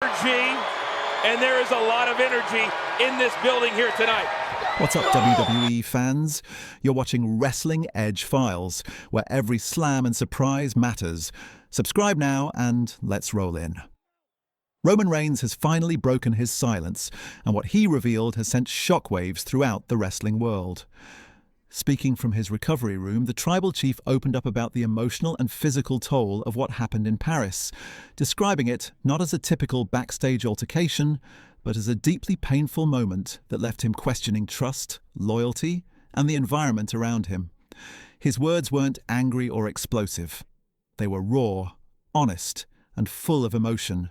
energy, and there is a lot of energy in this building here tonight. What's up, WWE fans? You're watching Wrestling Edge Files, where every slam and surprise matters. Subscribe now and let's roll in. Roman Reigns has finally broken his silence, and what he revealed has sent shockwaves throughout the wrestling world. Speaking from his recovery room, the tribal chief opened up about the emotional and physical toll of what happened in Paris, describing it not as a typical backstage altercation, but as a deeply painful moment that left him questioning trust, loyalty, and the environment around him. His words weren't angry or explosive. They were raw, honest, and full of emotion,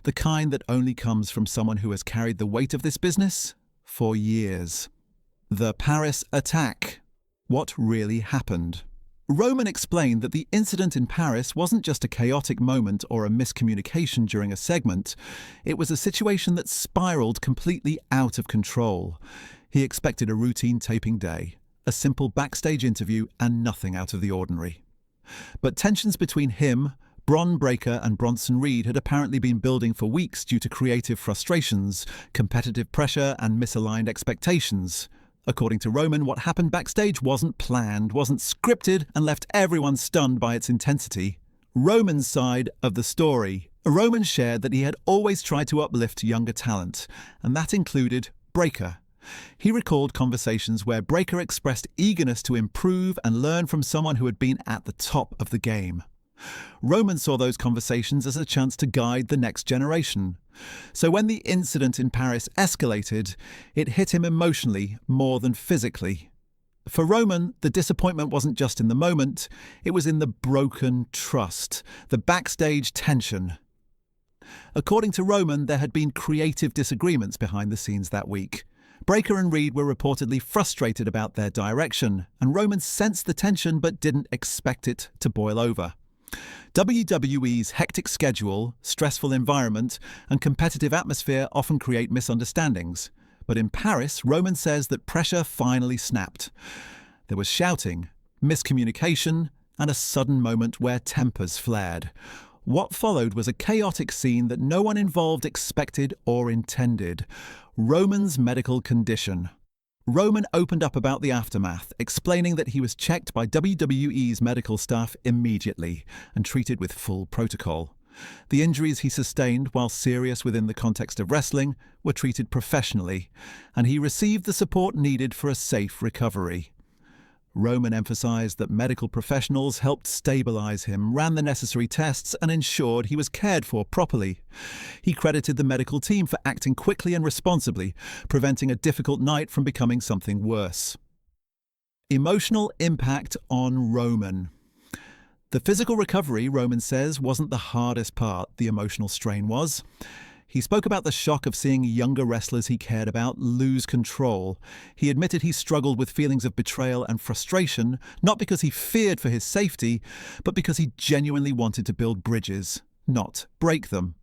the kind that only comes from someone who has carried the weight of this business for years. The Paris attack. What really happened? Roman explained that the incident in Paris wasn't just a chaotic moment or a miscommunication during a segment. It was a situation that spiraled completely out of control. He expected a routine taping day, a simple backstage interview, and nothing out of the ordinary. But tensions between him, Bron Breakker, and Bronson Reed had apparently been building for weeks due to creative frustrations, competitive pressure, and misaligned expectations. According to Roman, what happened backstage wasn't planned, wasn't scripted, and left everyone stunned by its intensity. Roman's side of the story. Roman shared that he had always tried to uplift younger talent, and that included Breakker. He recalled conversations where Breakker expressed eagerness to improve and learn from someone who had been at the top of the game. Roman saw those conversations as a chance to guide the next generation. So when the incident in Paris escalated, it hit him emotionally more than physically. For Roman, the disappointment wasn't just in the moment, it was in the broken trust, the backstage tension. According to Roman, there had been creative disagreements behind the scenes that week. Breakker and Reed were reportedly frustrated about their direction, and Roman sensed the tension but didn't expect it to boil over. WWE's hectic schedule, stressful environment, and competitive atmosphere often create misunderstandings. But in Paris, Roman says that pressure finally snapped. There was shouting, miscommunication, and a sudden moment where tempers flared. What followed was a chaotic scene that no one involved expected or intended: Roman's medical condition. Roman opened up about the aftermath, explaining that he was checked by WWE's medical staff immediately and treated with full protocol. The injuries he sustained, while serious within the context of wrestling, were treated professionally, and he received the support needed for a safe recovery. Roman emphasized that medical professionals helped stabilize him, ran the necessary tests, and ensured he was cared for properly. He credited the medical team for acting quickly and responsibly, preventing a difficult night from becoming something worse. Emotional impact on Roman. The physical recovery, Roman says, wasn't the hardest part. The emotional strain was. He spoke about the shock of seeing younger wrestlers he cared about lose control. He admitted he struggled with feelings of betrayal and frustration, not because he feared for his safety, but because he genuinely wanted to build bridges, not break them.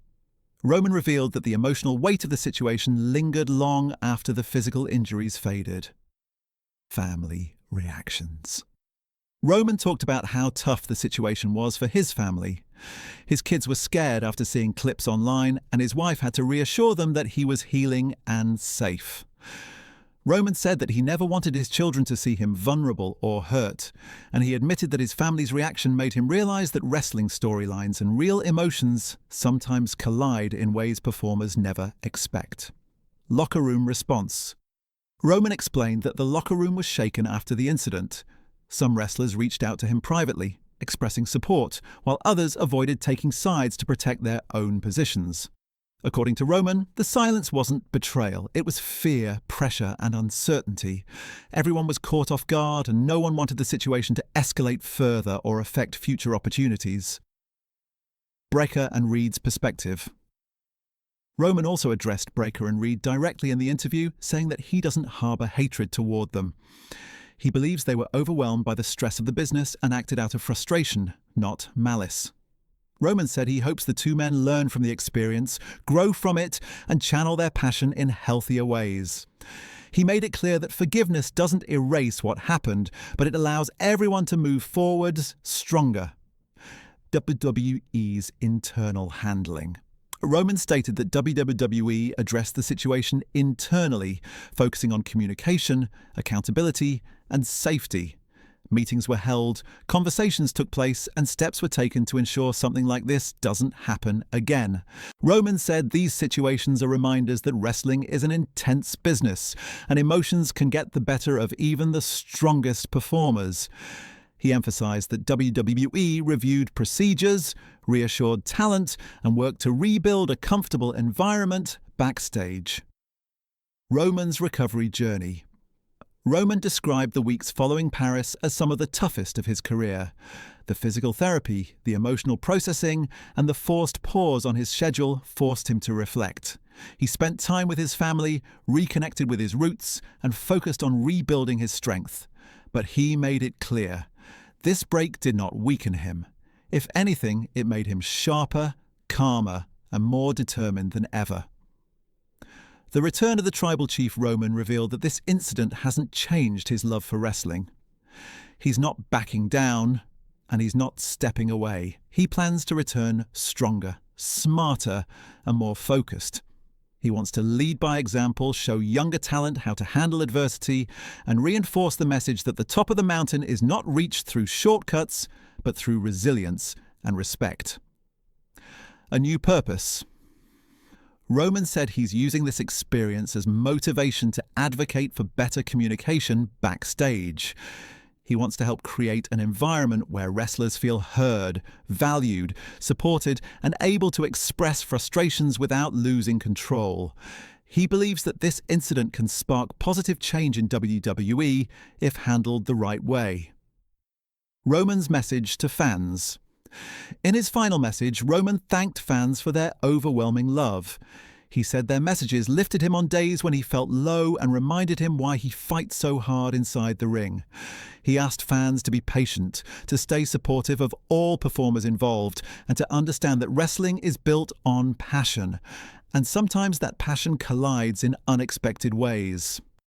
Roman revealed that the emotional weight of the situation lingered long after the physical injuries faded. Family reactions. Roman talked about how tough the situation was for his family. His kids were scared after seeing clips online, and his wife had to reassure them that he was healing and safe. Roman said that he never wanted his children to see him vulnerable or hurt, and he admitted that his family's reaction made him realize that wrestling storylines and real emotions sometimes collide in ways performers never expect. Locker room response. Roman explained that the locker room was shaken after the incident. Some wrestlers reached out to him privately, expressing support, while others avoided taking sides to protect their own positions. According to Roman, the silence wasn't betrayal, it was fear, pressure, and uncertainty. Everyone was caught off guard, and no one wanted the situation to escalate further or affect future opportunities. Breakker and Reed's perspective. Roman also addressed Breakker and Reed directly in the interview, saying that he doesn't harbour hatred toward them. He believes they were overwhelmed by the stress of the business and acted out of frustration, not malice. Roman said he hopes the two men learn from the experience, grow from it, and channel their passion in healthier ways. He made it clear that forgiveness doesn't erase what happened, but it allows everyone to move forwards stronger. WWE's internal handling. Roman stated that WWE addressed the situation internally, focusing on communication, accountability, and safety. Meetings were held, conversations took place, and steps were taken to ensure something like this doesn't happen again. Roman said these situations are reminders that wrestling is an intense business, and emotions can get the better of even the strongest performers. He emphasized that WWE reviewed procedures, reassured talent, and worked to rebuild a comfortable environment backstage. Roman's recovery journey. Roman described the weeks following Paris as some of the toughest of his career. The physical therapy, the emotional processing, and the forced pause on his schedule forced him to reflect. He spent time with his family, reconnected with his roots, and focused on rebuilding his strength. But he made it clear, this break did not weaken him. If anything, it made him sharper, calmer, and more determined than ever. The return of the tribal chief Roman revealed that this incident hasn't changed his love for wrestling. He's not backing down, and he's not stepping away. He plans to return stronger, smarter, and more focused. He wants to lead by example, show younger talent how to handle adversity, and reinforce the message that the top of the mountain is not reached through shortcuts, but through resilience and respect. A new purpose. Roman said he's using this experience as motivation to advocate for better communication backstage. He wants to help create an environment where wrestlers feel heard, valued, supported, and able to express frustrations without losing control. He believes that this incident can spark positive change in WWE if handled the right way. Roman's message to fans. In his final message, Roman thanked fans for their overwhelming love. He said their messages lifted him on days when he felt low and reminded him why he fights so hard inside the ring. He asked fans to be patient, to stay supportive of all performers involved, and to understand that wrestling is built on passion. And sometimes that passion collides in unexpected ways.